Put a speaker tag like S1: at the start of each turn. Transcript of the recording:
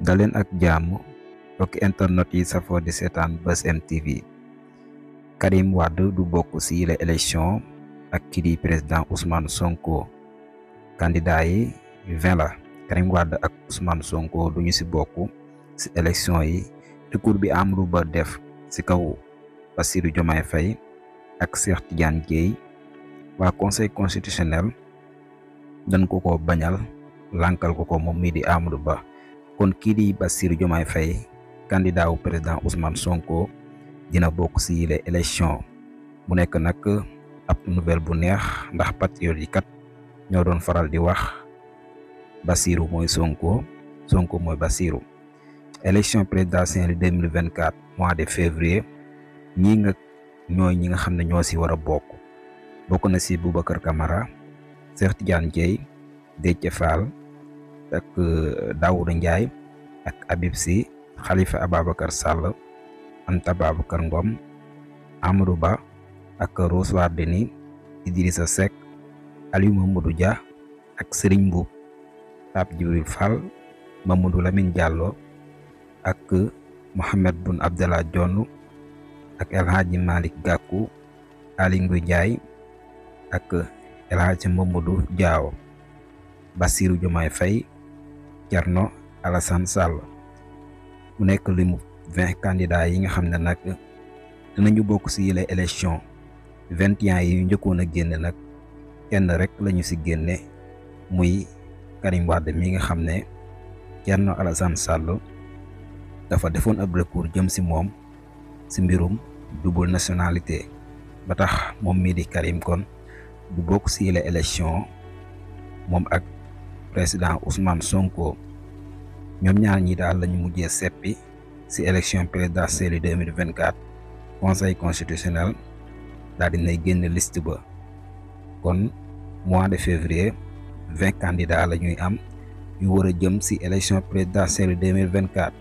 S1: daleen ak jàmm mbokki internet yi safoo di seetaan Buzz M TV. Karim Wade du bokk ci les élections ak kii di président Ousmane Sonko. Candidat yi 20 la. Karim Wade ak Ousmane Sonko duñu ci bokk ci élection yi. recours bi Amadou Ba def ci kaw Bassirou Diomaye Faye ak Cheikh Tidiane Dièye waa conseil constitutionnel dañ ko bañal lankal ko moom mii di Amadou Ba. kon kii di Bassirou Diomaye Faye candidat wu président Ousmane Sonko dina bokk ci les élections mu nekk nag ab nouvelle bu neex ndax patriote yi kat ñoo doon faral di wax Bassirou mooy Sonko, Sonko mooy Bassirou. élection présidentielle 2024 mois de février ñii nga ñooy ñi nga xam ne ñoo ci war a bokk na ci Boubacar Camara, Cheikh Tidiane Dièye, Déthié Fall ak Daouda Ndiaye ak Habib Sy, Khalifa Ababacar Sall, Anta Babacar Ngom, Amadou Ba ak Rose Wardini, Idrissa Seck, Aliou Mamadou Dia ak Serigne Mboup, Pape Djibril Fall, Mamadou Lamine Diallo ak Mohamed Boun Abdallah Dionne ak El Hadji Malick Gakou, Aly Ngouille Ndiaye ak El Hadji Mamadou Diaw, Bassirou Diomaye Faye, Thierno Alassane Sall. mu nekk limu 20 candidats yi nga xam ne nag dinañu bokk ci les élections 21 yi njëkkoon a génne nag kenn rek lañu ci génne muy Karim Wade mi nga xam ne Thierno Alassane Sall dafa defoon ab recours jëm ci moom ci mbirum double nationalité ba tax moom mii di Karim kon du bokk ci les élections moom ak président Ousmane Sonko. ñoom ñaar ñi daal lañu mujjee seppi ci élection présidentielle 2024 conseil constitutionnel daal dinay génn liste ba. kon mois de février 20 candidats la ñuy am yu war a jëm ci élection présidentielle 2024.